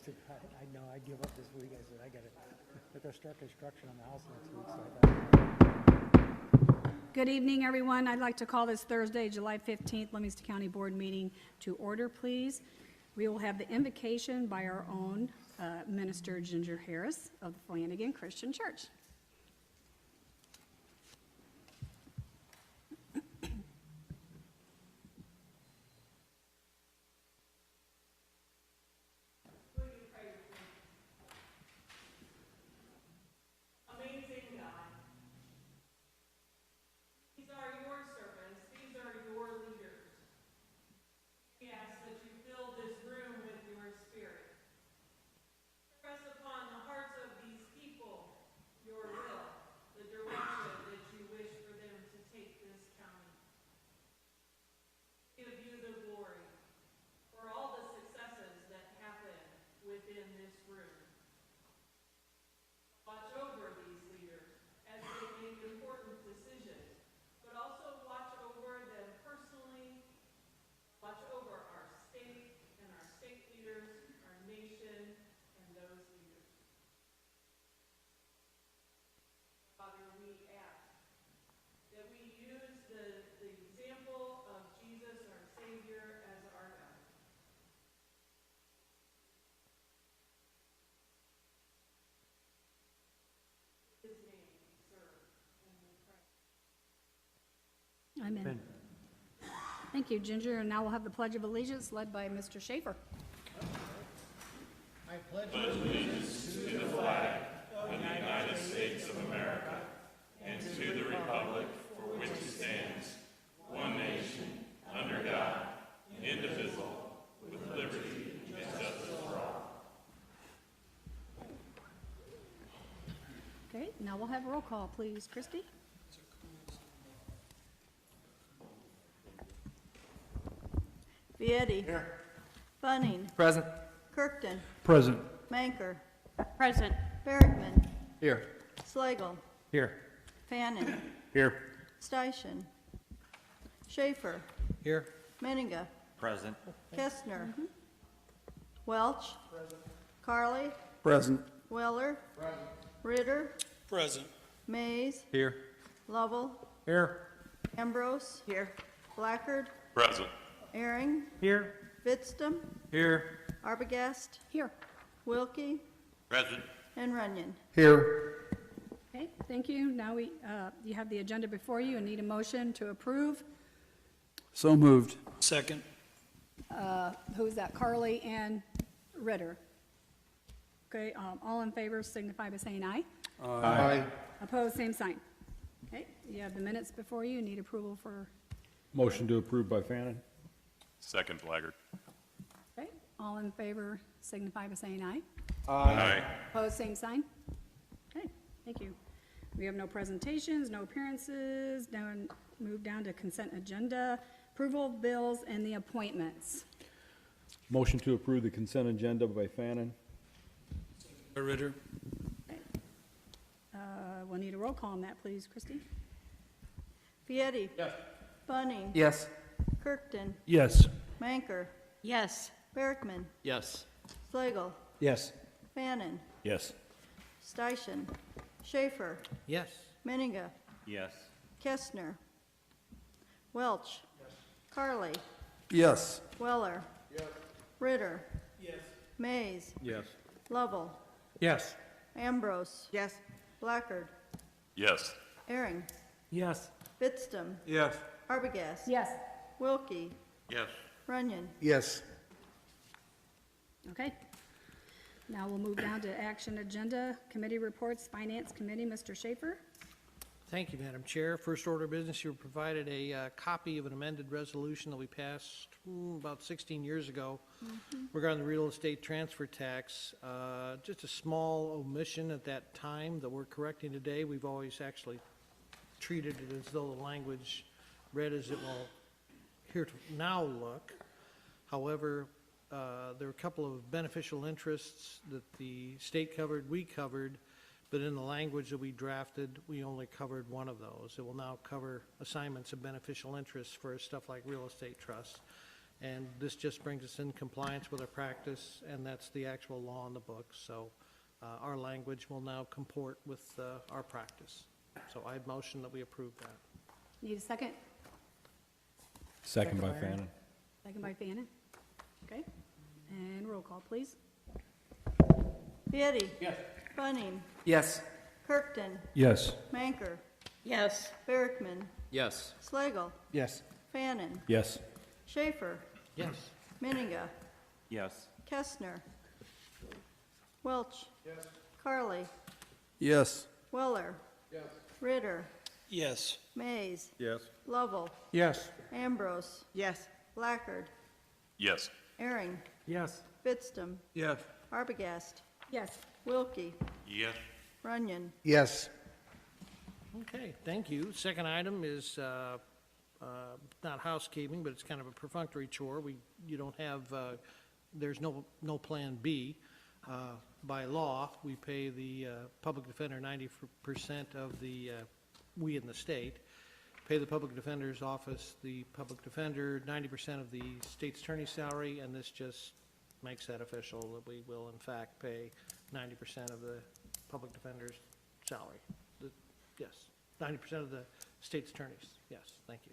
honest to God, I know I give up this week. I said, I got to, but they'll start construction on the house next week, so I thought. Good evening, everyone. I'd like to call this Thursday, July 15th, Livingston County Board meeting to order, please. We will have the invocation by our own Minister Ginger Harris of the Flanagan Christian Church. Amen. Thank you, Ginger. And now we'll have the Pledge of Allegiance led by Mr. Schaefer. I pledge allegiance to the flag of the United States of America and to the republic for which it stands, one nation, under God, indivisible, with liberty and justice for all. Okay, now we'll have a roll call, please. Christy? Vietti. Here. Bunning. Present. Kirkton. Present. Manker. Present. Bergman. Here. Slagle. Here. Fannin. Here. Steichen. Schaefer. Here. Menninga. Present. Kestner. Welch. Present. Carly. Present. Weller. Present. Ritter. Present. Mays. Here. Lovell. Here. Ambrose. Here. Blackard. Present. Ehring. Here. Vidstum. Here. Arbogast. Here. Wilkie. Present. And Runyon. Here. Okay, thank you. Now you have the agenda before you and need a motion to approve. So moved. Second. Who's that? Carly and Ritter. Okay, all in favor signify by saying aye. Aye. Opposed, same sign. Okay, you have the minutes before you. Need approval for, Motion to approve by Fannin. Second, Blackard. okay, all in favor signify by saying aye. Aye. Opposed, same sign. Okay, thank you. We have no presentations, no appearances. Now move down to consent agenda, approval of bills and the appointments. Motion to approve the consent agenda by Fannin. Ritter. We'll need a roll call on that, please, Christie. Vietti. Yes. Bunning. Yes. Kirkton. Yes. Manker. Yes. Bergman. Yes. Slagle. Yes. Fannin. Yes. Steichen. Schaefer. Yes. Menninga. Yes. Kestner. Welch. Carly. Yes. Weller. Ritter. Mays. Yes. Lovell. Yes. Ambrose. Yes. Blackard. Yes. Ehring. Yes. Vidstum. Yes. Arbogast. Yes. Wilkie. Yes. Runyon. Yes. Okay. Now we'll move down to action agenda, committee reports, Finance Committee, Mr. Schaefer. Thank you, Madam Chair. First order of business, you were provided a copy of an amended resolution that we passed about 16 years ago regarding the real estate transfer tax. Just a small omission at that time that we're correcting today. We've always actually treated it as though the language read as it will here to now look. However, there are a couple of beneficial interests that the state covered, we covered, but in the language that we drafted, we only covered one of those. It will now cover assignments of beneficial interests for stuff like real estate trusts. And this just brings us in compliance with our practice, and that's the actual law in the books. So our language will now comport with our practice. So I'd motion that we approve that. Need a second? Second by Second by Aaron. Fannin. Second by Fannin. Okay, and roll call, please. Fieri. Yes. Bunning. Yes. Kirkton. Yes. Manker. Yes. Berkman. Yes. Slagle. Yes. Fannin. Yes. Schaefer. Yes. Miniga. Yes. Kestner. Welch. Yes. Carly. Yes. Weller. Yes. Ritter. Yes. Mays. Yes. Lovell. Yes. Ambrose. Yes. Blackard. Yes. Aaron. Yes. Fitstum. Yes. Arbogast. Yes. Wilkie. Yes. Runyon. Yes. Okay, thank you. Second item is not housekeeping, but it's kind of a perfunctory chore. You don't have, there's no Plan B. By law, we pay the public defender 90% of the, we in the state, pay the public defender's office, the public defender, 90% of the state's attorney's salary, and this just makes that official that we will in fact pay 90% of the public defender's salary. Yes, 90% of the state's attorneys. Yes, thank you.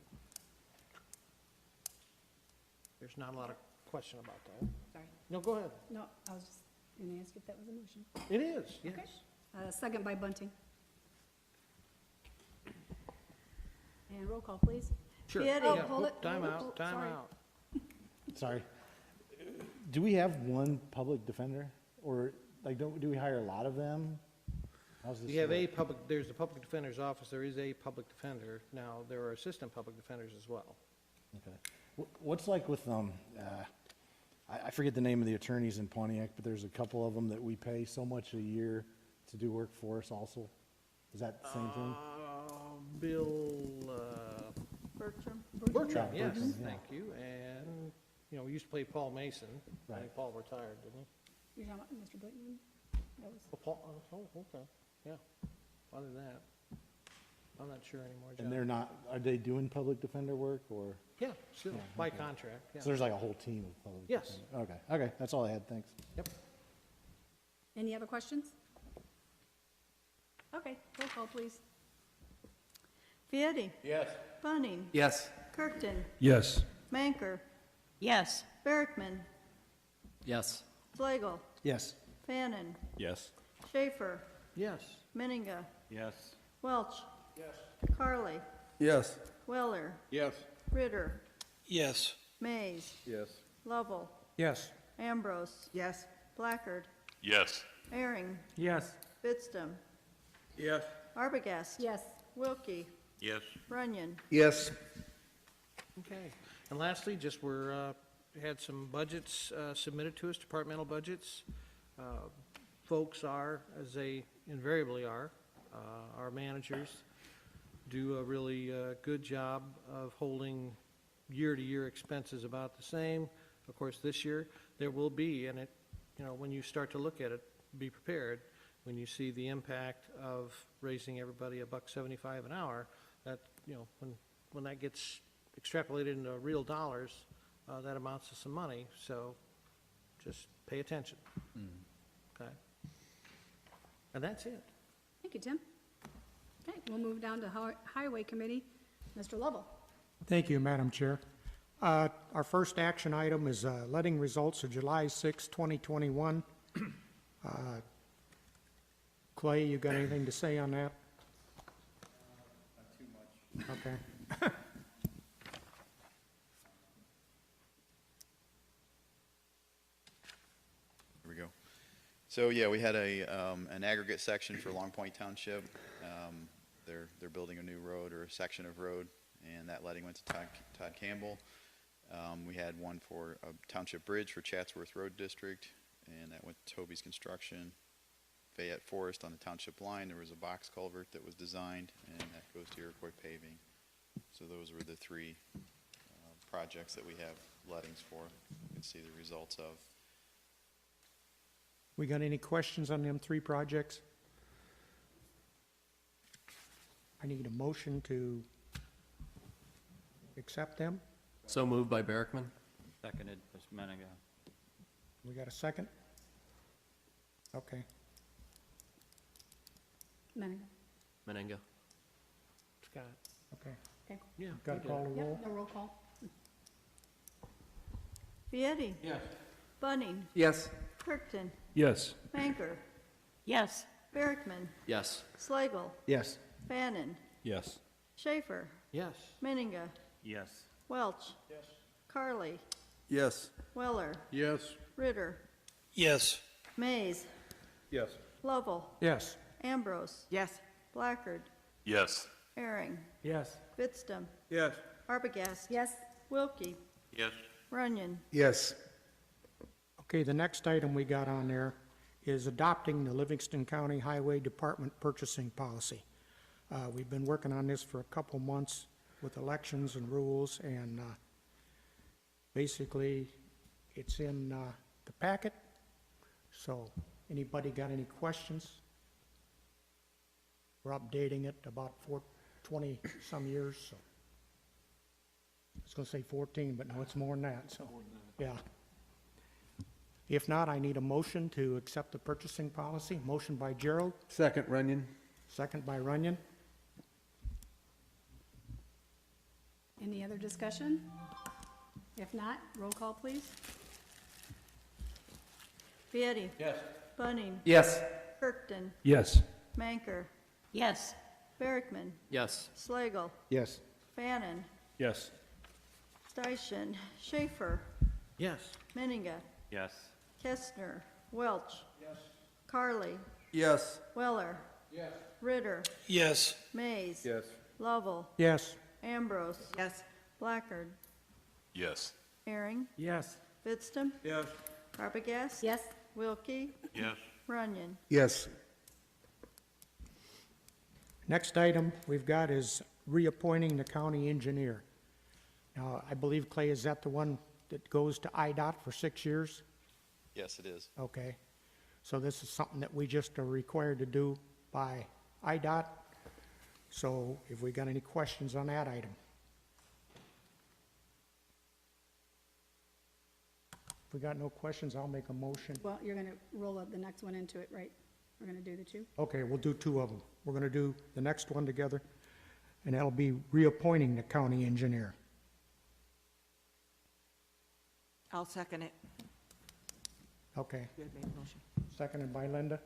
There's not a lot of question about that. Sorry. No, go ahead. No, I was just going to ask if that was a motion. It is, yes. Okay. Second by Bunting. And roll call, please. Sure. Fieri. Yeah, hold oop, it. Time Oh, out, time sorry. out. Sorry. Do we have one public defender, or like, do we hire a lot of them? How's this We have work? there's a public defender's office, there is a public defender. Now, there are assistant public defenders as well. Okay. What's like with, I forget the name of the attorneys in Pontiac, but there's a couple of them that we pay so much a year to do work for us also? Is that the same thing? Bill, Bertram. Bertram, Yeah, yes, Bertram, yeah. thank you. And, we used to play Paul Mason. I think Right. Paul retired, didn't he? You're talking about Mr. Blakeman? That was, Oh, Paul, okay, yeah. Other than that, I'm not sure anymore, John. And they're not, are they doing public defender work, or? Yeah, still, Yeah, by okay. contract, yeah. So there's like a whole team of public? Yes. defender? Okay, that's all I had, thanks. Yep. any other questions? Okay, roll call, please. Fieri. Yes. Bunning. Yes. Kirkton. Yes. Manker. Yes. Berkman. Yes. Slagle. Yes. Fannin. Yes. Schaefer. Yes. Miniga. Yes. Welch. Yes. Carly. Yes. Weller. Yes. Ritter. Yes. Mays. Yes. Lovell. Yes. Ambrose. Yes. Blackard. Yes. Aaron. Yes. Fitstum. Yes. Arbogast. Yes. Wilkie. Yes. Runyon. Yes. Okay. And lastly, just had some budgets submitted to us, departmental budgets. Folks are, as they invariably are, our managers do a really good job of holding year-to-year expenses about the same. Of course, this year, there will be, and when you start to look at it, be prepared. When you see the impact of raising everybody $1.75 an hour, that, when that gets extrapolated into real dollars, that amounts to some money, so just pay attention. Okay? And that's it. Thank you, Tim. Okay, we'll move down to Highway Committee. Mr. Lovell. Thank you, Madam Chair. Our first action item is letting results of July 6, 2021. Clay, you got anything to say on that? Not too much. Okay. Here we go. So, yeah, we had an aggregate section for Long Point Township. They're building a new road or a section of road, and that letting went to Todd Campbell. We had one for a township bridge for Chatsworth Road District, and that went to Toby's Construction. Fayette Forest on the township line, there was a box culvert that was designed, and that goes to Iroquois Paving. So those were the three projects that we have lettings for. You can see the results of. We got any questions on them three projects? I need a motion to accept them. So moved by Berkman. Seconded, Ms. Menninga. We got a second? Okay. Menninga. Menninga. Scott. Okay. Okay. Yeah. Got to call the roll? Yep, no roll call. Vieti, Yes. Bunning, Yes. Kirkton, Yes. Banker, Yes. Berkman, Yes. Slagle, Yes. Fannin, Yes. Schaefer, Yes. Menninga, Yes. Welch, Carly, Yes. Weller, Yes. Ritter, Yes. Mays, Yes. Lovell, Yes. Ambrose, Yes. Blackard, Yes. Herring, Yes. Vidstem, Yes. Arbogast, Yes. Wilkie, Yes. Runyon. Yes. Okay, the next item we got on there is adopting the Livingston County Highway Department purchasing policy. We've been working on this for a couple months with elections and rules, and basically, it's in the packet. So, anybody got any questions? We're updating it about 20-some years, so. I was gonna say 14, but no, it's more than that, so, yeah. If not, I need a motion to accept the purchasing policy. Motion by Gerald, Second, Runyon. second by Runyon. Any other discussion? If not, roll call, please. Vieti, Yes. Bunning, Yes. Kirkton, Yes. Manker, Yes. Berkman, Yes. Slagle, Yes. Fannin, Yes. Steichen, Schaefer, Yes. Menninga, Yes. Kestner, Welch. Carly, Yes. Weller. Ritter, Yes. Mays. Yes. Lovell, Yes. Ambrose, Yes. Blackard, Yes. Herring, Yes. Vidstem, Yes. Arbogast. Yes. Wilkie, Yes. Runyon. Yes. Next item we've got is reappointing the county engineer. Now, I believe, Clay, is that the one that goes to IDOT for 6 years? Yes, it is. Okay. So this is something that we just are required to do by IDOT. So if we got any questions on that item? If we got no questions, I'll make a motion. Well, you're going to roll up the next one into it, right? We're going to do the two? Okay, we'll do two of them. We're gonna do the next one together, and that'll be reappointing the county engineer. I'll second it. Okay, You had made a motion. seconded by Linda.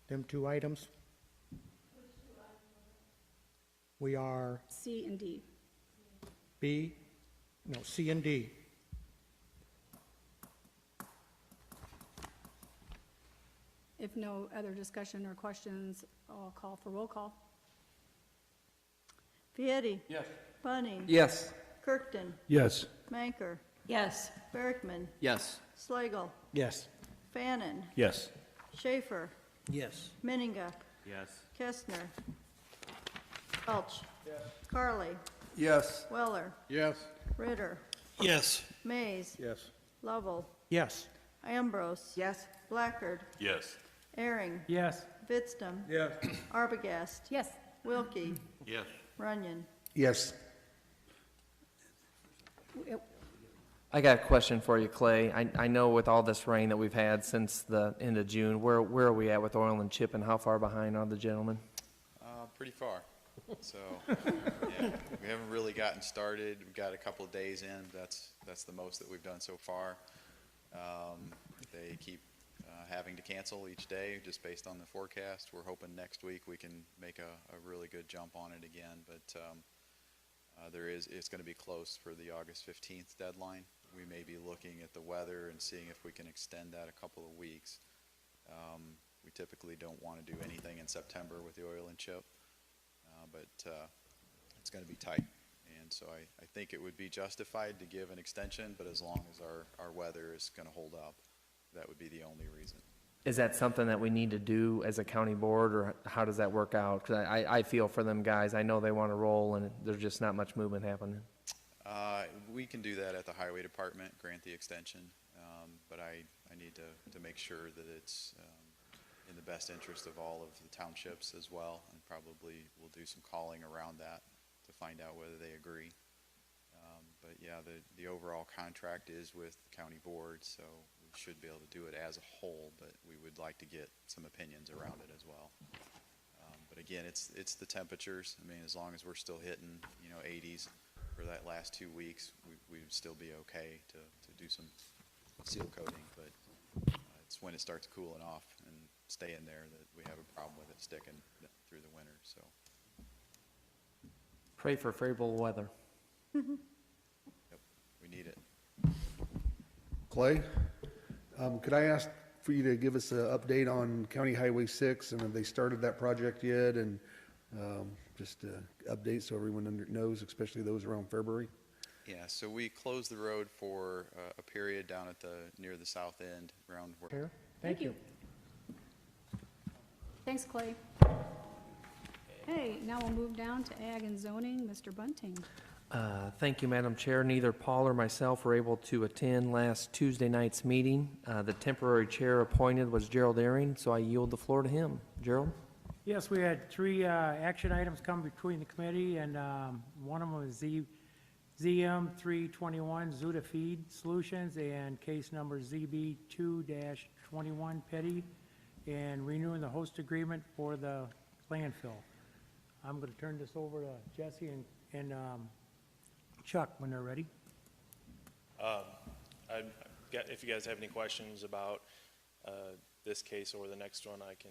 Them two items. We are C and D. C and D. If no other discussion or questions, I'll call for roll call. Vieti, Yes. Bunning, Yes. Kirkton, Yes. Manker, Yes. Berkman, Yes. Slagle, Yes. Fannin, Yes. Schaefer, Yes. Menninga, Yes. Kestner, Welch. Carly, Yes. Weller, Yes. Ritter, Yes. Mays, Yes. Lovell, Yes. Ambrose, Yes. Blackard, Yes. Herring, Yes. Vidstem, Yes. Arbogast, Yes. Wilkie, Yes. Runyon. Yes. I got a question for you, Clay. I know with all this rain that we've had since the end of June, where are we at with oil and chip, and how far behind are the gentlemen? Pretty far. So, yeah, we haven't really gotten started. We've got a couple of days in. That's the most that we've done so far. They keep having to cancel each day just based on the forecast. We're hoping next week we can make a really good jump on it again, but it's going to be close for the August 15th deadline. We may be looking at the weather and seeing if we can extend that a couple of weeks. We typically don't want to do anything in September with the oil and chip, but it's going to be tight. And so I think it would be justified to give an extension, but as long as our weather is going to hold up, that would be the only reason. Is that something that we need to do as a county board, or how does that work out? Because I feel for them guys. I know they want to roll, and there's just not much movement happening. We can do that at the highway department, grant the extension, but I need to make sure that it's in the best interest of all of the townships as well, and probably we'll do some calling around that to find out whether they agree. But yeah, the overall contract is with the county board, so we should be able to do it as a whole, but we would like to get some opinions around it as well. But again, it's the temperatures. I mean, as long as we're still hitting, 80s for that last 2 weeks, we would still be okay to do some seal coating, but it's when it starts cooling off and staying there that we have a problem with it sticking through the winter, so. Pray for favorable weather. Yep, we need it. Clay, could I ask for you to give us an update on County Highway 6, and have they started that project yet? And just update so everyone knows, especially those around Fairbury. Yeah, so we closed the road for a period down at near the south end around where. Here, Thank you. Thanks, Clay. Okay, now we'll move down to Ag and Zoning. Mr. Bunting. Thank you, Madam Chair. Neither Paul or myself were able to attend last Tuesday night's meeting. The temporary chair appointed was Gerald Ehring, so I yield the floor to him. Gerald? Yes, we had 3 action items come between the committee, and one of them was ZM 321 Zuda Feed Solutions and case number ZB 2-21 Petty, and renewing the host agreement for the landfill. I'm going to turn this over to Jesse and Chuck when they're ready. If you guys have any questions about this case or the next one, I can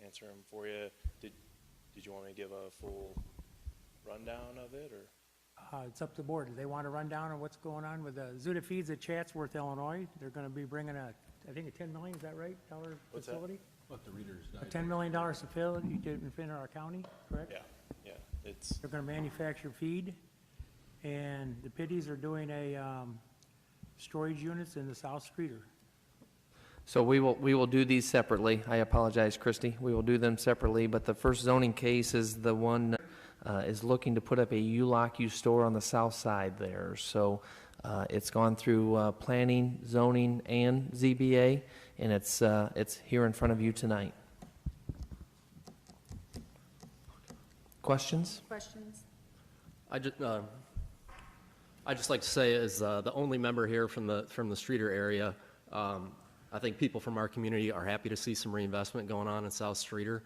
answer them for you. Did you want me to give a full rundown of it, or? It's up to the board. Do they want to run down on what's going on with the Zuda Feeds at Chatsworth, Illinois? They're going to be bringing I think a $10 million, is that right, What's that? facility? Let the readers A $10 million facility in our county, correct? Yeah, They're going to manufacture feed, and the Pitties are doing storage units in the South Streeter. So we will do these separately. I apologize, Christie. We will do them separately, but the first zoning case is the one is looking to put up a U-Lock-U store on the south side there. So it's gone through planning, zoning, and ZBA, and it's here in front of you tonight. Questions? Questions? I just like to say, as the only member here from the Streeter area, I think people from our community are happy to see some reinvestment going on in South Streeter.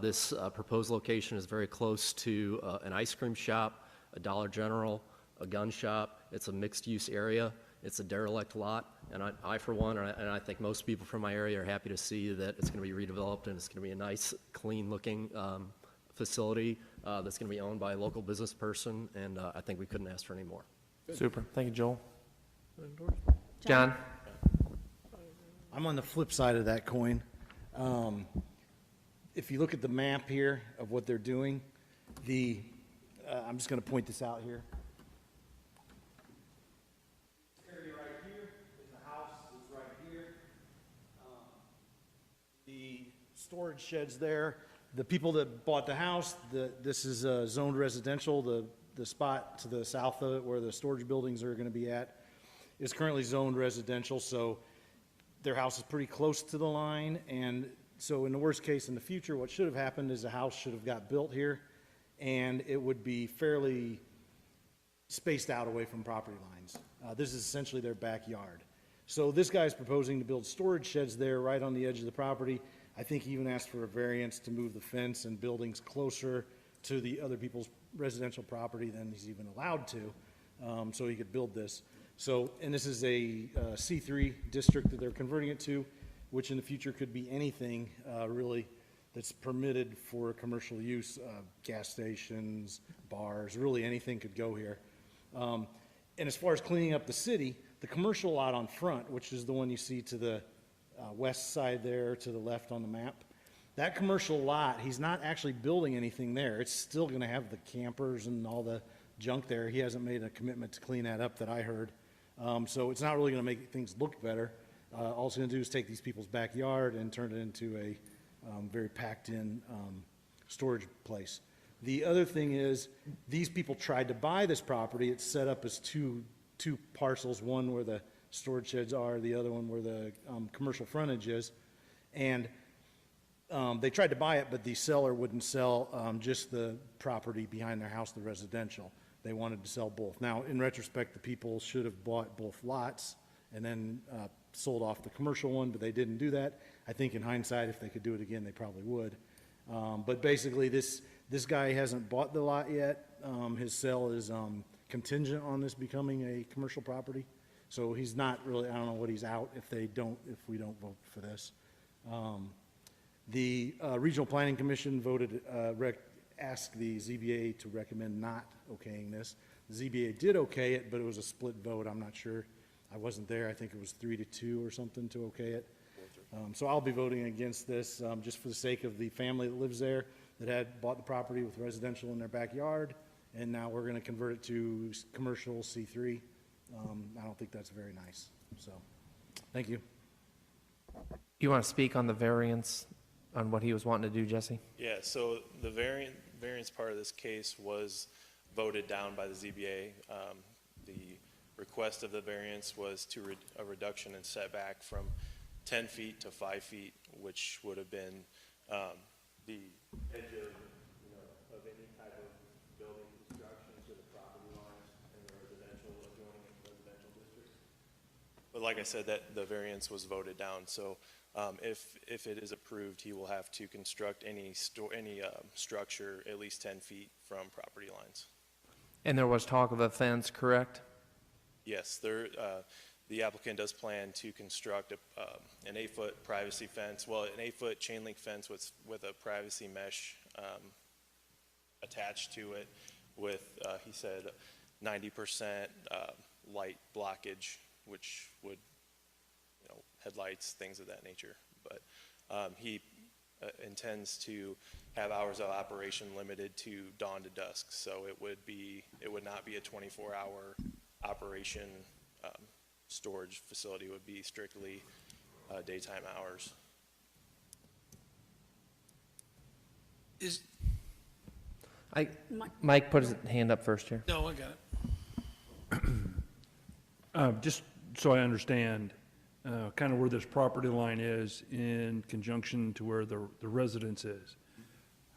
This proposed location is very close to an ice cream shop, a Dollar General, a gun shop. It's a mixed-use area. It's a derelict lot, and I for one, and I think most people from my area are happy to see that it's going to be redeveloped and it's going to be a nice, clean-looking facility that's going to be owned by a local business person, and I think we couldn't ask for any more. Super. Thank you, Joel. John? I'm on the flip side of that coin. If you look at the map here of what they're doing, I'm just going to point this out here. This area right here is the house that's right here. The storage sheds there. The people that bought the house, this is zoned residential. The spot to the south of it where the storage buildings are going to be at is currently zoned residential, so their house is pretty close to the line, and so in the worst case in the future, what should have happened is the house should have got built here, and it would be fairly spaced out away from property lines. This is essentially their backyard. So this guy's proposing to build storage sheds there right on the edge of the property. I think he even asked for a variance to move the fence and buildings closer to the other people's residential property than he's even allowed to, so he could build this. So, and this is a C3 district that they're converting it to, which in the future could be anything really that's permitted for commercial use, gas stations, bars, really anything could go here. And as far as cleaning up the city, the commercial lot on front, which is the one you see to the west side there, to the left on the map, that commercial lot, he's not actually building anything there. It's still going to have the campers and all the junk there. He hasn't made a commitment to clean that up that I heard. So it's not really going to make things look better. All it's going to do is take these people's backyard and turn it into a very packed-in storage place. The other thing is, these people tried to buy this property. It's set up as two parcels, one where the storage sheds are, the other one where the commercial frontage is. And they tried to buy it, but the seller wouldn't sell just the property behind their house, the residential. they wanted to sell both. Now, in retrospect, the people should have bought both lots and then sold off the commercial one, but they didn't do that. I think in hindsight, if they could do it again, they probably would. But basically, this guy hasn't bought the lot yet. His sale is contingent on this becoming a commercial property. So he's not really, I don't know what he's out if we don't vote for this. The Regional Planning Commission voted, asked the ZBA to recommend not okaying this. The ZBA did okay it, but it was a split vote. I'm not sure. I wasn't there. I think it was 3-2 or something to okay it. So I'll be voting against this, just for the sake of the family that lives there that had bought the property with residential in their backyard, and now we're gonna convert it to commercial C3. I don't think that's very nice, so, thank you. You want to speak on the variance, on what he was wanting to do, Jesse? Yeah, so the variance part of this case was voted down by the ZBA. The request of the variance was to a reduction in setback from 10 feet to 5 feet, which would have been the edge of any type of building construction to the property lines in the residential adjoining residential districts. But like I said, that the variance was voted down. So if it is approved, he will have to construct any structure at least 10 feet from property lines. And there was talk of a fence, correct? Yes, the applicant does plan to construct an 8-foot privacy fence, well, an 8-foot chain link fence with a privacy mesh attached to it with, he said, 90% light blockage, which would, headlights, things of that nature. But he intends to have hours of operation limited to dawn to dusk, so it would not be a 24-hour operation. Storage facility would be strictly daytime hours. Mike put his hand up first here. No, I got it. Just so I understand, kind of where this property line is in conjunction to where the residence is.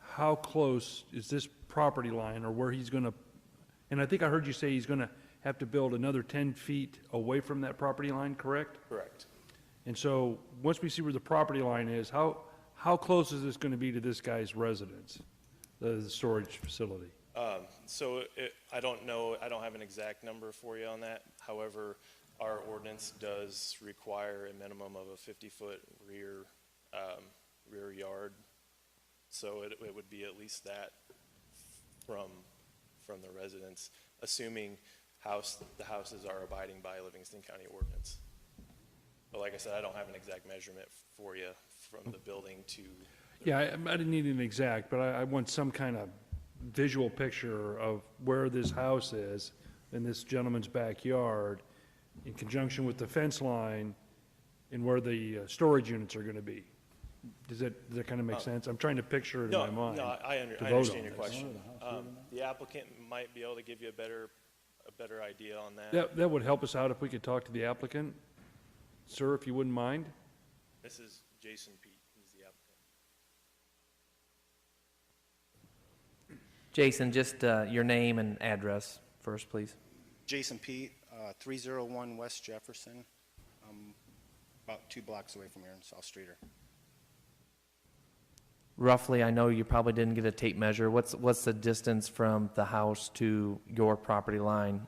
How close is this property line, or where he's gonna, and I think I heard you say he's gonna have to build another 10 feet away from that property line, correct? Correct. And so, once we see where the property line is, how close is this gonna be to this guy's residence, the storage facility? I don't know, I don't have an exact number for you on that. However, our ordinance does require a minimum of a 50-foot rear yard. So it would be at least that from the residence, assuming the houses are abiding by Livingston County ordinance. But like I said, I don't have an exact measurement for you from the building to. Yeah, I didn't need an exact, but I want some kind of visual picture of where this house is in this gentleman's backyard in conjunction with the fence line and where the storage units are gonna be. Does that kind of make sense? I'm trying to picture it in my mind. No, I understand your question. The applicant might be able to give you a better idea on that. That would help us out if we could talk to the applicant. Sir, if you wouldn't mind. This is Jason Pete, he's the applicant. Jason, just your name and address first, please. Jason Pete, 301 West Jefferson, about 2 blocks away from here in South Streeter. Roughly, I know you probably didn't get a tape measure. What's the distance from the house to your property line?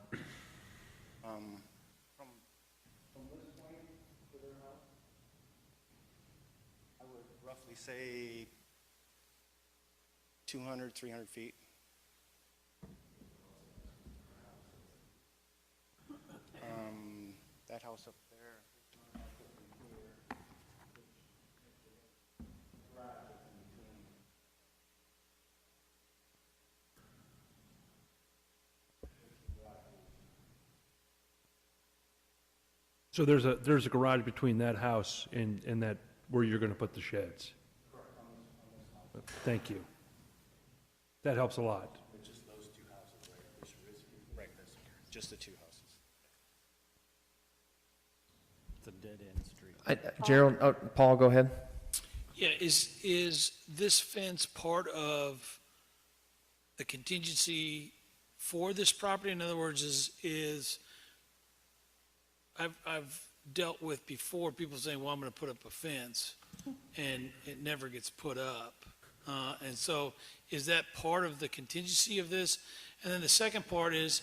From this point to their house, I would roughly say 200, 300 feet. That house up there. So there's a garage between that house and that, where you're gonna put the sheds? Correct. Thank you. That helps a lot. It's just those 2 houses right there. Just the 2 houses. It's a dead-end street. Gerald, Paul, go ahead. Yeah, is this fence part of the contingency for this property? In other words, I've dealt with before, people saying, well, I'm gonna put up a fence, and it never gets put up. And so, is that part of the contingency of this? And then the second part is,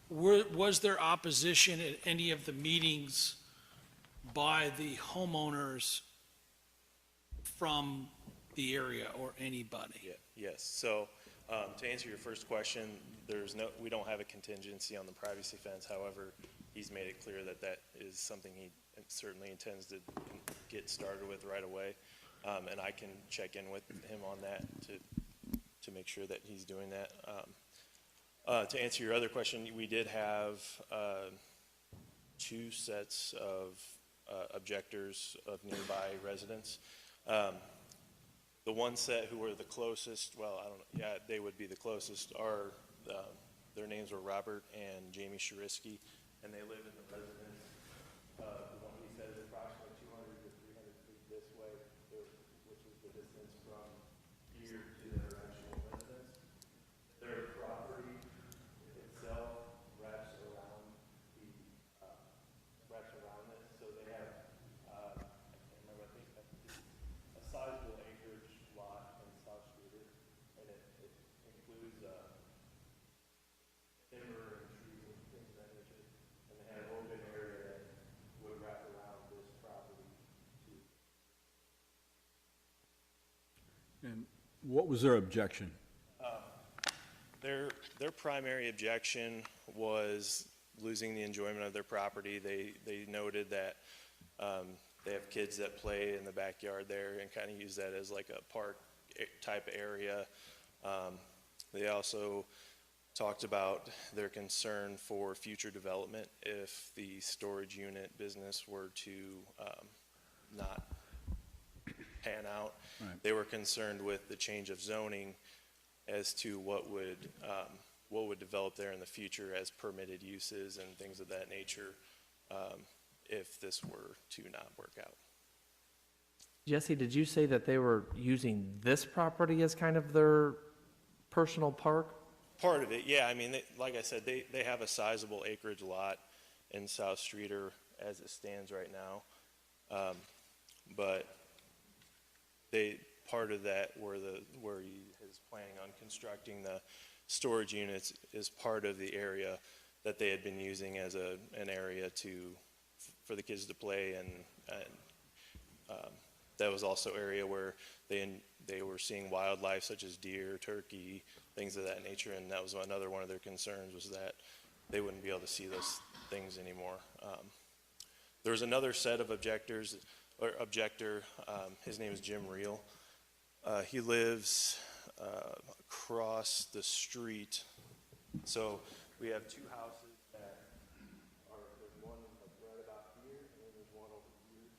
was there opposition at any of the meetings by the homeowners from the area or anybody? Yeah, yes. So, to answer your first question, we don't have a contingency on the privacy fence. However, he's made it clear that that is something he certainly intends to get started with right away. And I can check in with him on that to make sure that he's doing that. To answer your other question, we did have 2 sets of objectors of nearby residents. The one set who were the closest, well, I don't know, yeah, they would be the closest, their names were Robert and Jamie Sharisky, and they live in the residence. The one he said is approximately 200 to 300 feet this way, which is the distance from here to their actual residence. Their property itself wraps around this, so they have, I can't remember, I think a sizable acreage lot in South Streeter, and it includes timber and trees and things of that nature, and they have open area that would wrap around this property too. And what was their objection? Their primary objection was losing the enjoyment of their property. They noted that they have kids that play in the backyard there and kind of use that as like a park type area. They also talked about their concern for future development if the storage unit business were to not pan out. Right. They were concerned with the change of zoning as to what would develop there in the future as permitted uses and things of that nature if this were to not work out. Jesse, did you say that they were using this property as kind of their personal park? Part of it, yeah. I mean, like I said, they have a sizable acreage lot in South Streeter as it stands right now. But part of that where he is planning on constructing the storage units is part of the area that they had been using as an area for the kids to play, and that was also area where they were seeing wildlife such as deer, turkey, things of that nature, and that was another one of their concerns, was that they wouldn't be able to see those things anymore. There was another set of objector. His name is Jim Reel. He lives across the street. So we have 2 houses that there's one right about here, and then there's one over here.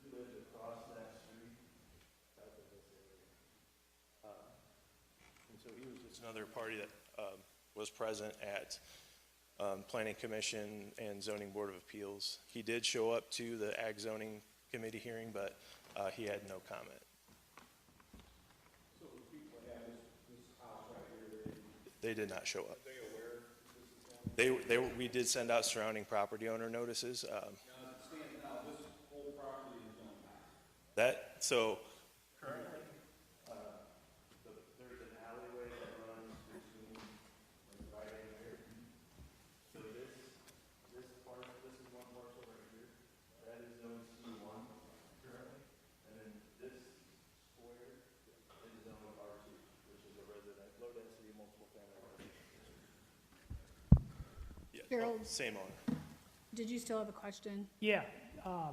He lives across that street, south of this area. And so he was just another party that was present at Planning Commission and Zoning Board of Appeals. He did show up to the Ag Zoning Committee hearing, but he had no comment. So the people that have this house right here, they did not show up. Are they aware of this? We did send out surrounding property owner notices. Now, this whole property is on So currently, there's an alleyway that runs between right in here. So this part, this is one parcel right here. That is zone C1 currently, and then this square is zone R2, which is a low density, multiple family. Yeah, Harold? same owner. Did you still have a question? Yeah, I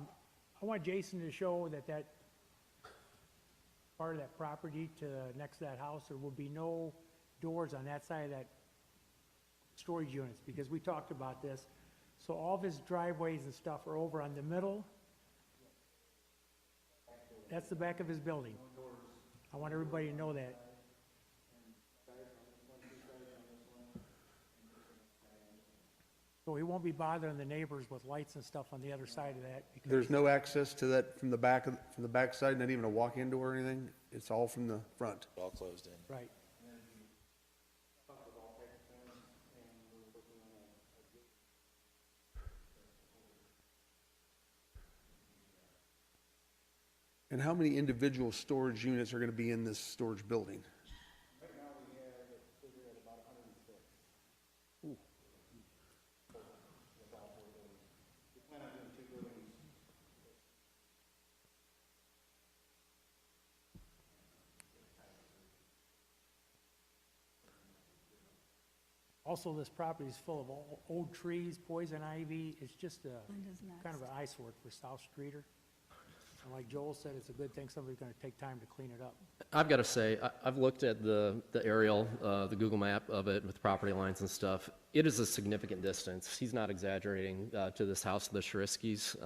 want Jason to show that part of that property to next to that house, there will be no doors on that side of that storage units, because we talked about this. So all of his driveways and stuff are over on the middle. That's the back of his building. I want everybody to know that. So he won't be bothering the neighbors with lights and stuff on the other side of that. because- There's no access to that from the back side, not even a walk-in door or anything? It's all from the front? All closed in. Right. And how many individual storage units are going to be in this storage building? Right now, we have it figured at about 106. With all 4 buildings. We plan on doing 2 buildings. Also, this property is full of old trees, poison ivy. It's just a, Linda's next. kind of an eyesore for South Streeter. And like Joel said, it's a good thing somebody's gonna take time to clean it up. I've got to say, I've looked at the aerial, the Google map of it with property lines and stuff. It is a significant distance. He's not exaggerating to this house, the Shariskis.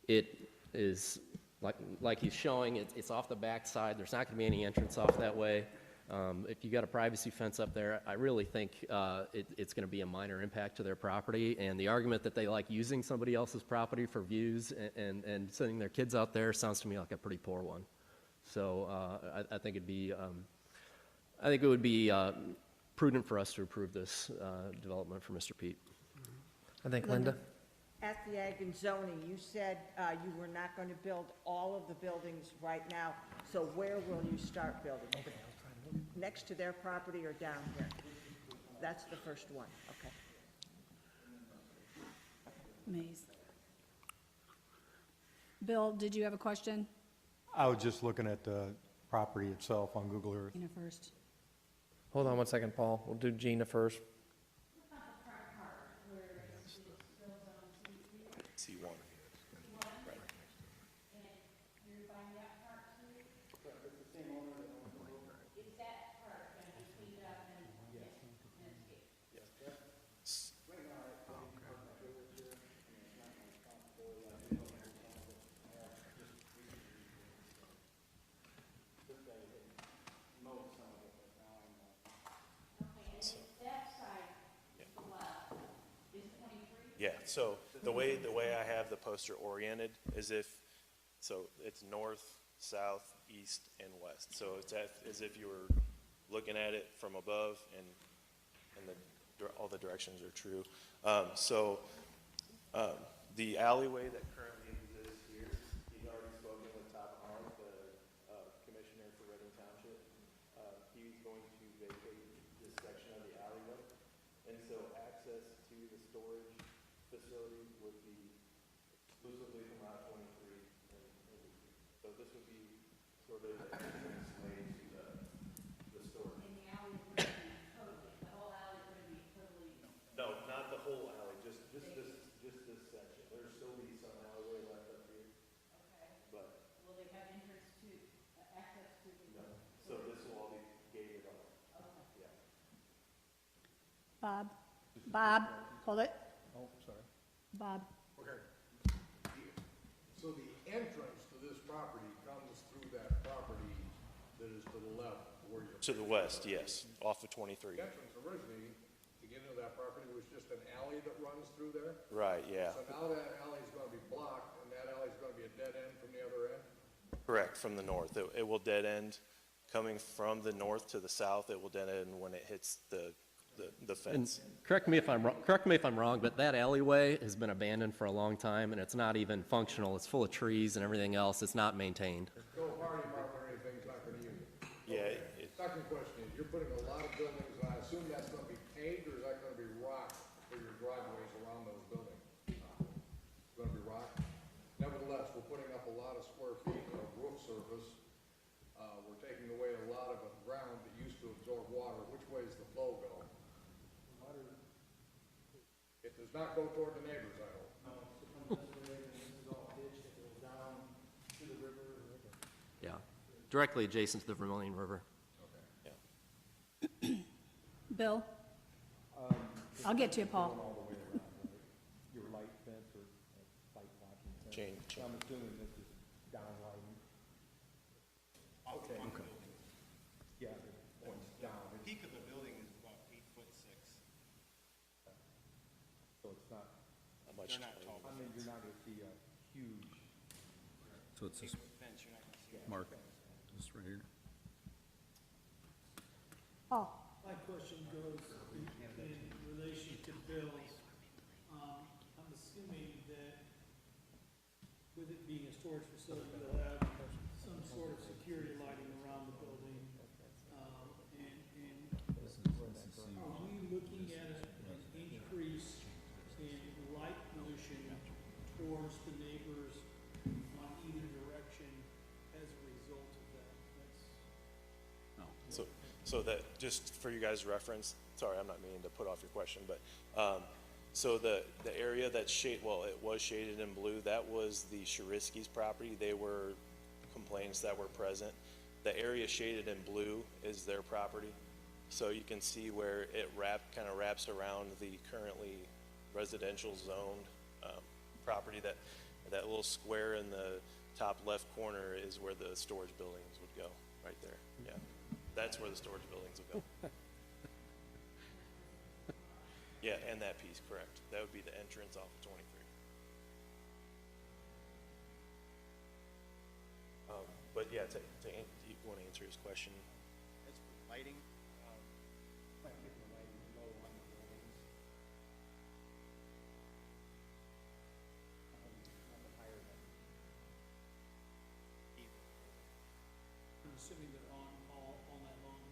It is, like he's showing, it's off the back side. There's not going to be any entrance off that way. If you got a privacy fence up there, I really think it's going to be a minor impact to their property. And the argument that they like using somebody else's property for views and sending their kids out there sounds to me like a pretty poor one. So I think it'd be, I think it would be prudent for us to approve this development for Mr. Pete. I think Linda? At the Ag and Zoning, you said you were not going to build all of the buildings right now, so where will you start building? Next to their property or down here? That's the first one, okay. Maze. Bill, did you have a question? I was just looking at the property itself on Google Earth. Gina first. Hold on one second, Paul. We'll do Gina first. C1. Right. Yeah, so the way I have the poster oriented is so it's north, south, east, and west. So it's as if you were looking at it from above, and all the directions are true. The alleyway that currently exists here, he's already spoken with Todd Arnold, the commissioner for Reading Township. He's going to vacate this section of the alleyway, and so access to the storage facility would be exclusively from Route 23. So this would be sort of the entrance way to the storage. And the alley would be totally, the whole alley would be totally? No, not the whole alley, just this section. There'll still be some alleyway left up here. Okay. But. Will they have entrance to, access to the? No, so this will all be gated off. Okay. Yeah. Bob, hold it. Oh, sorry. Bob. Okay. So the entrance to this property comes through that property that is to the left where you're. To the west, yes, off of 23. The entrance originally, to get into that property, was just an alley that runs through there? Right, yeah. So now that alley is gonna be blocked, and that alley is gonna be a dead end from the other end? Correct, from the north. It will dead end coming from the north to the south. It will dead end when it hits the And fence. correct me if I'm wrong, but that alleyway has been abandoned for a long time, and it's not even functional. It's full of trees and everything else. It's not maintained. No fire department or anything's not gonna use it? Yeah. Second question is, you're putting a lot of buildings, and I assume that's gonna be paved, or is that gonna be rock for your driveways around those buildings? It's gonna be rock? Nevertheless, we're putting up a lot of square feet of roof surface. We're taking away a lot of ground that used to absorb water. Which way does the flow go? It does not go toward the neighbors, I hope. No, it comes this way, and this is all ditched, it goes down to the river. Yeah, directly adjacent to the Vermilion River. Bill? I'll get to you, Paul. All the way around, right? Your light fence or light blocking fence? Chain. I'm assuming this is downlighting. Okay. Yeah, it points down. The peak of the building is about 8'6". So it's not, Much They're not tall. I mean, you're not gonna see a huge. So it's this Fence, you're not gonna see that. mark, this right here. Paul? My question goes in relation to Bill's. I'm assuming that with it being a storage facility, you'll have security lighting around the building. And are we looking at an increase in light pollution towards the neighbors on either direction as a result of that? So that, just for you guys' reference, sorry, I'm not meaning to put off your question, but, so the area that's well, it was shaded in blue, that was the Shariski's property. They were complaints that were present. The area shaded in blue is their property. So you can see where it kind of wraps around the currently residential zoned, property. That little square in the top left corner is where the storage buildings would go, right there, yeah. That's where the storage buildings would go. Yeah, and that piece, correct. That would be the entrance off of 23. But yeah, you want to answer his question? As for lighting, I'm assuming they're on all night long.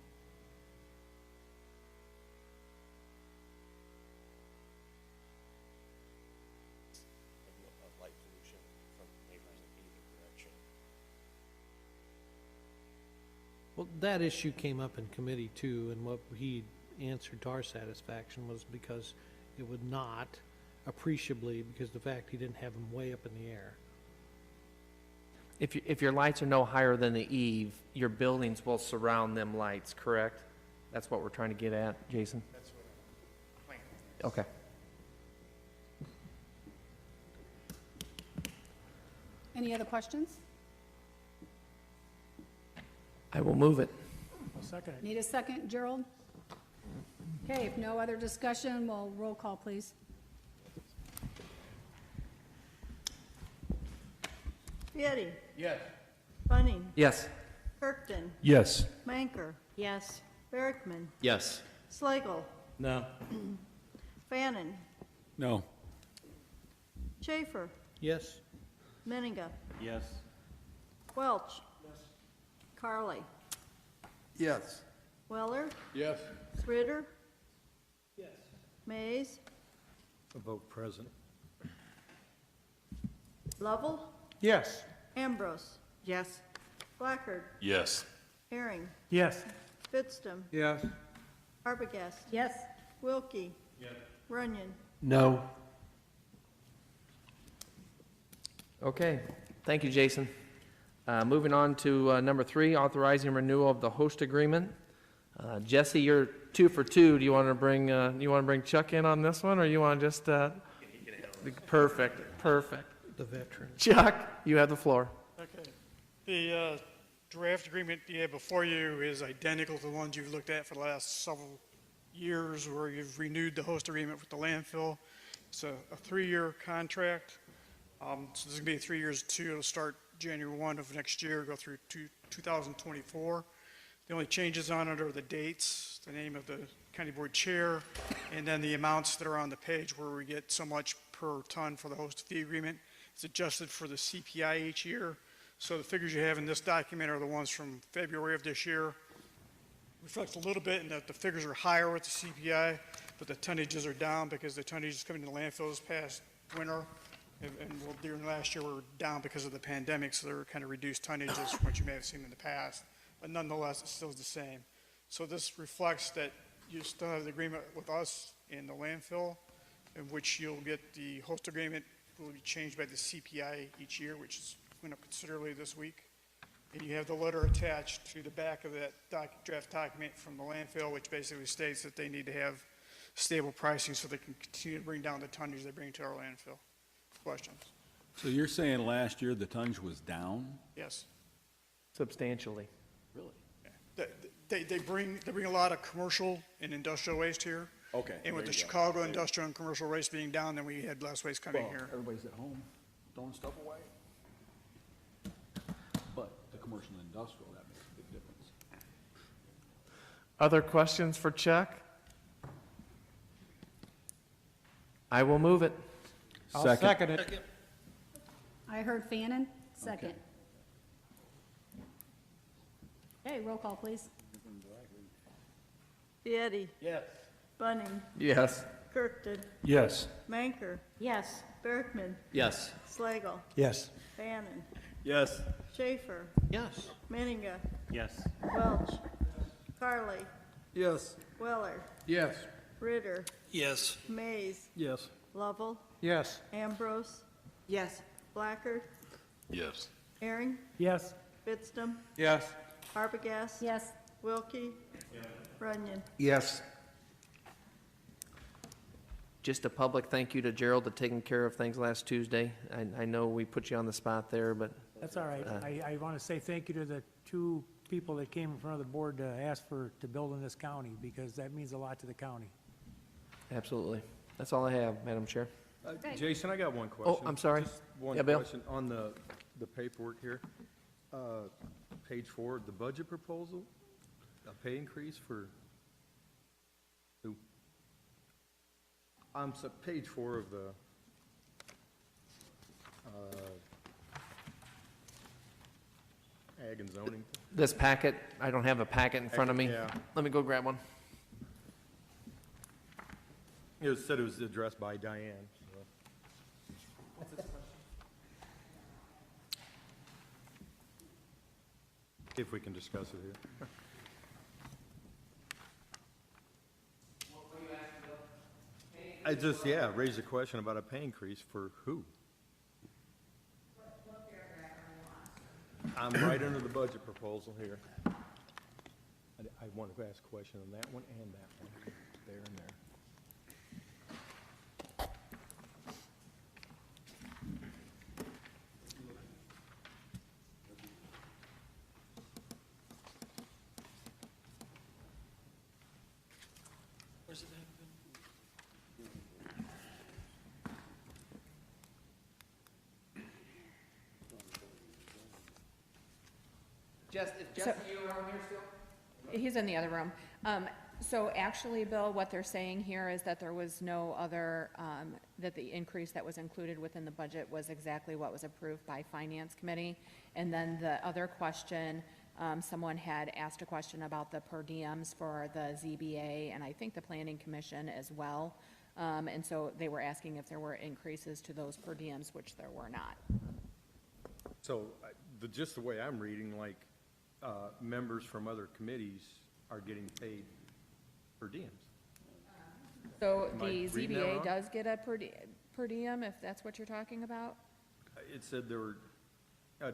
Of light pollution from neighbors in either direction. Well, that issue came up in committee too, and what he answered to our satisfaction was because it would not appreciably, because the fact he didn't have them way up in the air. If your lights are no higher than the eave, your buildings will surround them lights, correct? That's what we're trying to get at, Jason? that's what I'm planning. Okay. Any other questions? I will move it. I'll second it. Need a second, Gerald? Okay, if no other discussion, we'll roll call, please. Fieri, Yes. Bunning, Yes. Kirkton, Yes. Manker, Yes. Berkman, Yes. Slagle, No. Fannin, No. Schaefer, Yes? Menninga, Yes. Welch. Carly, Yes. Weller, Yes. Ritter, Yes. Mays, A vote present. Lovell, Yes. Ambrose. Yes. Blackard, Yes. Herring, Yes. Fitstum, Yes. Arbogast, Yes. Wilkie. Yes. Runyon. No. Okay, thank you, Jason. Moving on to number 3, authorizing renewal of the host agreement. Jesse, you're 2 for 2. Do you want to bring Chuck in on this one, or you want to just? Perfect. The veteran. Chuck, you have the floor. Okay. The draft agreement you have before you is identical to the ones you've looked at for the last several years, where you've renewed the host agreement with the landfill. It's a 3-year contract. So this is going to be 3 years too. It'll start January 1 of next year, go through 2024. The only changes on it are the dates, the name of the county board chair, and then the amounts that are on the page where we get so much per ton for the host fee agreement. It's adjusted for the CPI each year. So the figures you have in this document are the ones from February of this year. Reflects a little bit in that the figures are higher with the CPI, but the tonnages are down because the tonnages coming to the landfill this past winter. And during last year, we were down because of the pandemic, so they were kind of reduced tonnages from what you may have seen in the past. But nonetheless, it's still the same. So this reflects that you still have the agreement with us in the landfill, in which you'll get the host agreement will be changed by the CPI each year, which is went up considerably this week. And you have the letter attached to the back of that draft document from the landfill, which basically states that they need to have stable pricing so they can continue to bring down the tonnage they bring to our landfill. Questions? So you're saying last year the tonnage was down? Yes. Substantially. Really? They bring a lot of commercial and industrial waste here. Okay. And with there the you go. Chicago industrial and commercial waste being down, then we had less waste coming Well, here. everybody's at home throwing stuff away. But the commercial and industrial, that makes a big difference. Other questions for Chuck? I will move it. I'll second it. I heard Fannin, second. Okay, roll call, please. Vieti. Yes. Bunning. Yes. Kirkton. Yes. Manker. Yes. Berkman. Yes. Slagle. Yes. Bannon. Yes. Schaefer. Yes. Menninga. Yes. Welch. Carly. Yes. Weller. Yes. Ritter. Yes. Mays. Yes. Lovell. Yes. Ambrose. Yes. Blackard. Yes. Herring. Yes. Fitstum. Yes. Arbogast. Yes. Wilkie. Runyon. Yes. Just a public thank you to Gerald for taking care of things last Tuesday. I know we put you on the spot there, but That's all right. I want to say thank you to the two people that came in front of the board to ask to build in this county, because that means a lot to the county. absolutely. That's all I have, Madam Chair. Okay. Jason, I got one question. I'm sorry. Just one Yeah, Bill? question on the paperwork here. Page 4, the budget proposal, a pay increase for who? Page 4 of the, ag and zoning. This packet, I don't have a packet in front of me. Yeah. Let me go grab one. It said it was addressed by Diane. If we can discuss it here. I just, raised a question about a pay increase for who? I'm right under the budget proposal here. I wanted to ask a question on that one and that one, there and there. Where's it at? Is Jesse around here still? He's in the other room. So actually, Bill, what they're saying here is that there was no other, that the increase that was included within the budget was exactly what was approved by Finance Committee. And then the other question, someone had asked a question about the per diems for the ZBA and I think the Planning Commission as well. And so they were asking if there were increases to those per diems, which there were not. So, just the way I'm reading, like, members from other committees are getting paid per diems. So Am I the reading that ZBA wrong? does get a per diem, if that's what you're talking about? It said there were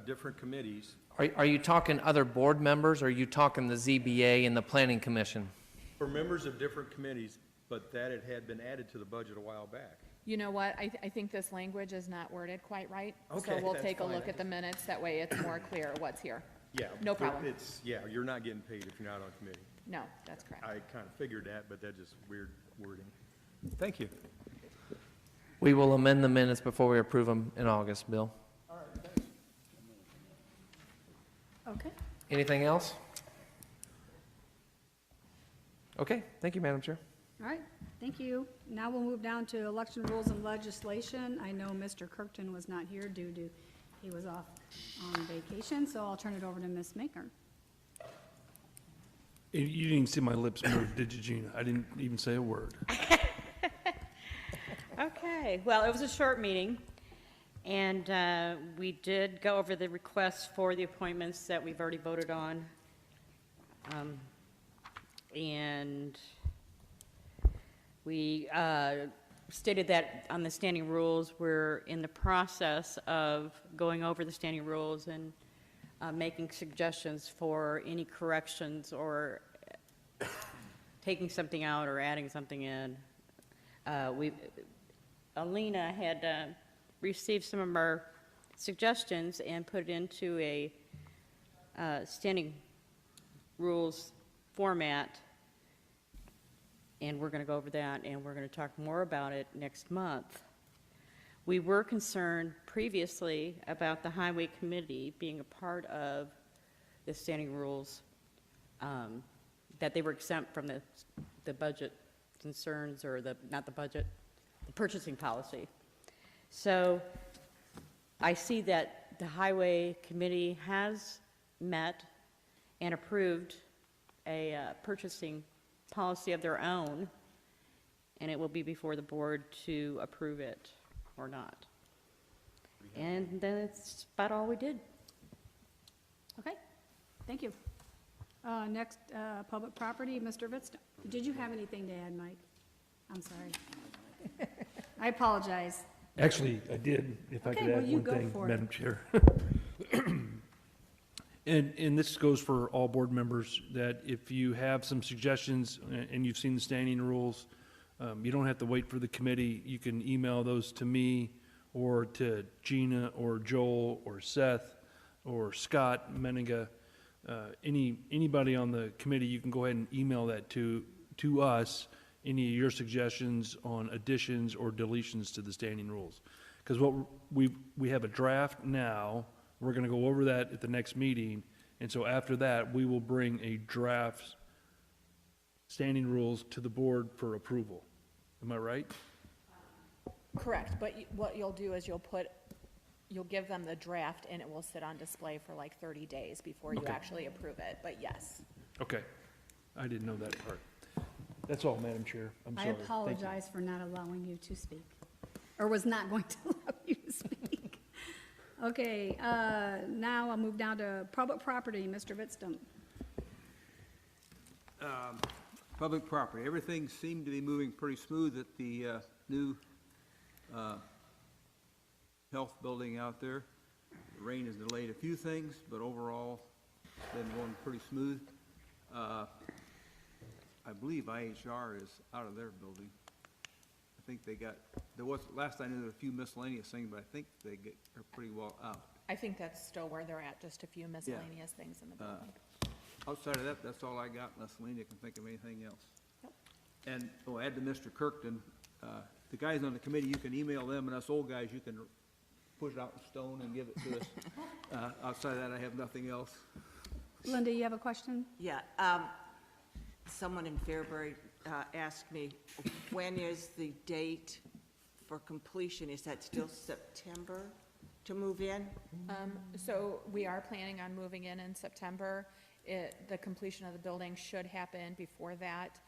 different committees. Are you talking other board members, or are you talking the ZBA and the Planning Commission? For members of different committees, but that it had been added to the budget a while back. You know what, I think this language is not worded quite right. Okay, So we'll that's take a fine. look at the minutes, that way it's more clear what's here. Yeah. No but problem. you're not getting paid if you're not on committee. No, that's correct. I kind of figured that, but that's just weird wording. Thank you. We will amend the minutes before we approve them in August, Bill. Okay. Anything else? Okay, thank you, Madam Chair. All right, thank you. Now we'll move down to election rules and legislation. I know Mr. Kirkton was not here due to, he was off on vacation, so I'll turn it over to Ms. Maker. You didn't see my lips move, did you, Gina? I didn't even say a word. Okay, well, it was a short meeting, and we did go over the requests for the appointments that we've already voted on. And we stated that on the standing rules, we're in the process of going over the standing rules and making suggestions for any corrections or taking something out or adding something in. Alina had received some of our suggestions and put it into a standing rules format, and we're going to go over that, and we're going to talk more about it next month. We were concerned previously about the Highway Committee being a part of the standing rules, that they were exempt from the budget concerns, or not the budget, the purchasing policy. So I see that the Highway Committee has met and approved a purchasing policy of their own, and it will be before the board to approve it or not. And that's about all we did. Okay, thank you. Next, public property, Mr. Vitz. Did you have anything to add, Mike? I'm sorry. I apologize. Actually, I did, if I Okay, could well, add you one go thing, for it. Madam Chair. And this goes for all board members, that if you have some suggestions and you've seen the standing rules, you don't have to wait for the committee. You can email those to me or to Gina or Joel or Seth or Scott Meniga. Anybody on the committee, you can go ahead and email that to us, any of your suggestions on additions or deletions to the standing rules. Because what we have a draft now, we're going to go over that at the next meeting, and so after that, we will bring a draft standing rules to the board for approval. Am I right? Correct, but what you'll do is you'll give them the draft, and it will sit on display for like 30 days before you Okay. actually approve it, but yes. Okay. I didn't know that part. That's all, Madam Chair. I'm I sorry. Thank you. apologize for not allowing you to speak, or was not going to allow you to speak. Okay, now I'll move down to public property, Mr. Vitztum. Public property, everything seemed to be moving pretty smooth at the new health building out there. The rain has delayed a few things, but overall, it's been going pretty smooth. I believe IHR is out of their building. I think last I knew, there were a few miscellaneous things, but I think are pretty well out. I think that's still where they're at, just a few miscellaneous things in the building. Outside of that, that's all I got, unless Selena can think of anything else. And, add to Mr. Kirkton, the guys on the committee, you can email them, and us old guys, you can push it out in stone and give it to us. Outside of that, I have nothing else. Linda, you have a question? Yeah, someone in Fairbury asked me, when is the date for completion? Is that still September to move in? So we are planning on moving in September. The completion of the building should happen before that,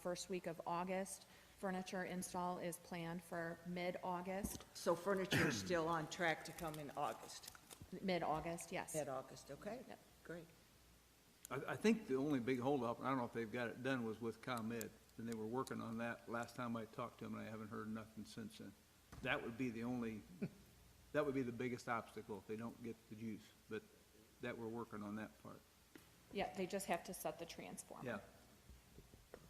first week of August. Furniture install is planned for mid-August. So furniture is still on track to come in August? Mid-August, yes. Mid-August, okay, Yep. great. I think the only big holdup, I don't know if they've got it done, was with ComEd, and they were working on that last time I talked to them, and I haven't heard nothing since then. That would be the biggest obstacle if they don't get the juice, but that we're working on that part. Yeah, they just have to set the transformer. Yeah.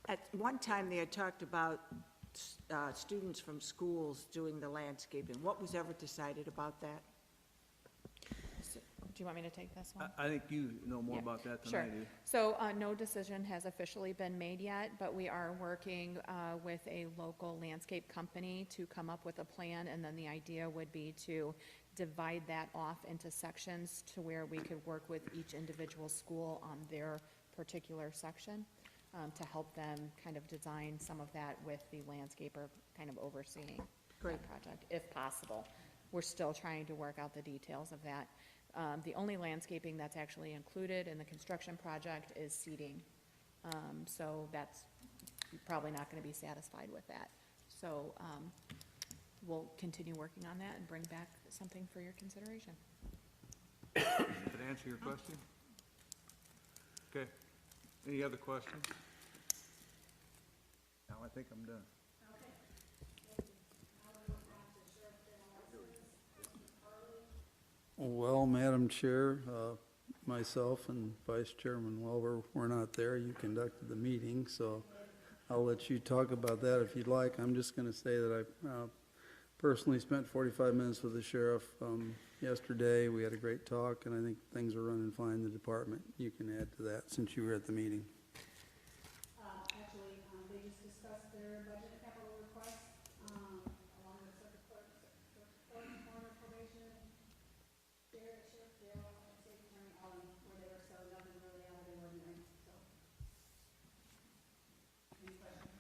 At one time, they had talked about students from schools doing the landscaping. What was ever decided about that? Do you want me to take this one? I think you know more Yeah, about that than sure. I do. So no decision has officially been made yet, but we are working with a local landscape company to come up with a plan, and then the idea would be to divide that off into sections to where we could work with each individual school on their particular section to help them kind of design some of that with the landscaper kind of overseeing that project, if possible. We're still trying to work out the details of that. The only landscaping that's actually included in the construction project is seeding. So that's probably not going to be satisfied with that. So we'll continue working on that and bring back something for your consideration. Did that answer your question? Okay. Any other questions? Now I think I'm done. Well, Madam Chair, myself and Vice Chairman Welber were not there. You conducted the meeting, so I'll let you talk about that if you'd like. I'm just going to say that I personally spent 45 minutes with the sheriff yesterday. We had a great talk, and I think things are running fine in the department. You can add to that since you were at the meeting. Actually, they just discussed their budget capital requests, along with circuit court, coroner probation, sheriff, jail, state attorney, where they were, so nothing really out of the ordinary, so. Any questions?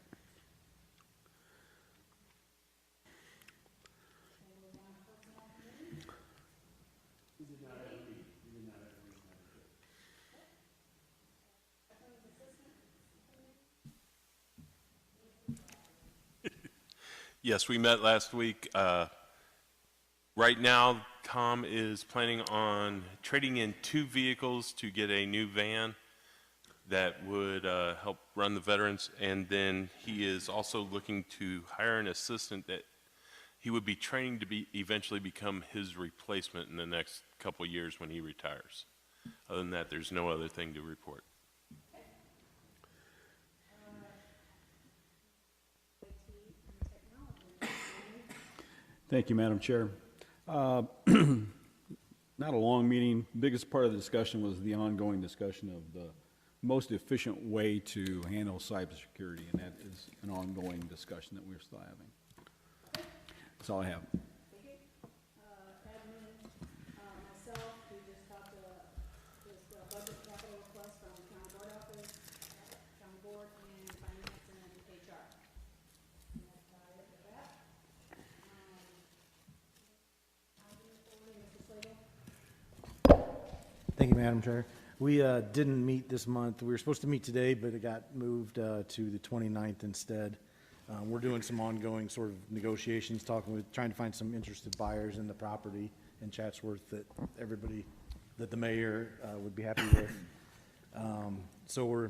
Yes, we met last week. Right now, Tom is planning on trading in 2 vehicles to get a new van that would help run the veterans, and then he is also looking to hire an assistant that he would be training to eventually become his replacement in the next couple years when he retires. Other than that, there's no other thing to report. Thank you, Madam Chair. Not a long meeting. Biggest part of the discussion was the ongoing discussion of the most efficient way to handle cybersecurity, and that is an ongoing discussion that we're still having. That's all I have. Myself, we just talked this budget capital request from county board office, county board, and finance and HR. And that's how I look at that. Thank you, Madam Chair. We didn't meet this month. We were supposed to meet today, but it got moved to the 29th instead. We're doing some ongoing sort of negotiations, trying to find some interested buyers in the property in Chatsworth that the mayor would be happy with. So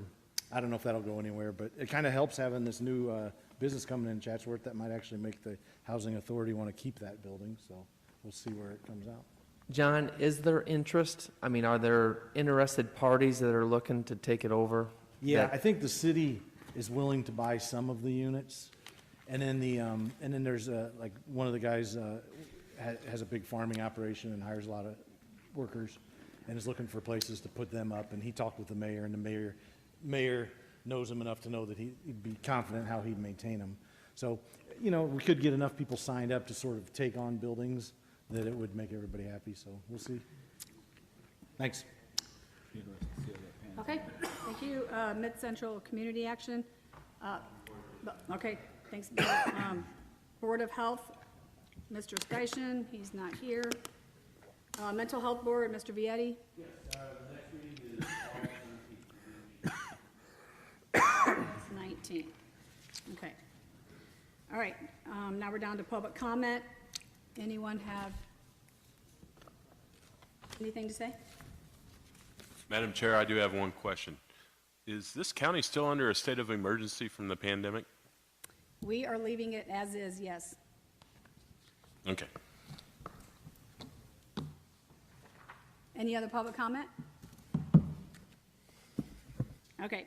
I don't know if that'll go anywhere, but it kind of helps having this new business coming in Chatsworth that might actually make the housing authority want to keep that building. So we'll see where it comes out. John, is there interest? I mean, are there interested parties that are looking to take it over? Yeah, I think the city is willing to buy some of the units, and then there's like one of the guys has a big farming operation and hires a lot of workers, and is looking for places to put them up. And he talked with the mayor, and the mayor knows him enough to know that he'd be confident how he'd maintain them. So, we could get enough people signed up to sort of take on buildings that it would make everybody happy. So we'll see. Thanks. Okay, thank you. Mid-Central Community Action. Okay, thanks, Bill. Board of Health, Mr. Skyson, he's not here. Mental Health Board, Mr. Vietti. Yes, the next meeting is It's 19. Okay. All right, now we're down to public comment. Anyone have anything to say? Madam Chair, I do have one question. Is this county still under a state of emergency from the pandemic? We are leaving it as is, yes. Okay. Any other public comment? Okay.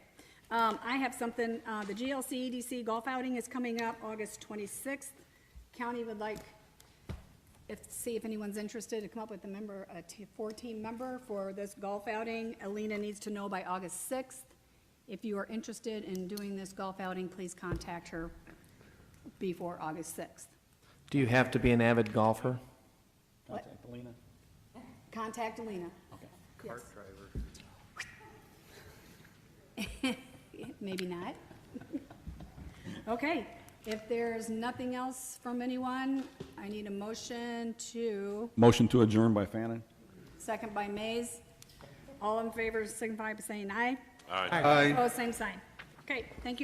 I have something. The GLC EDC golf outing is coming up August 26th. County would like see if anyone's interested to come up with a 4-team member for this golf outing. Alina needs to know by August 6th. If you are interested in doing this golf outing, please contact her before August 6th. Do you have to be an avid golfer? Contact Alina. Contact Alina. Okay. Cart driver. Maybe not. Okay, if there's nothing else from anyone, I need a motion to... Motion to adjourn by Fannin. Second by Mays. All in favor signify by saying aye. Aye. Aye. Opposed, same sign. Okay, thank you, everyone.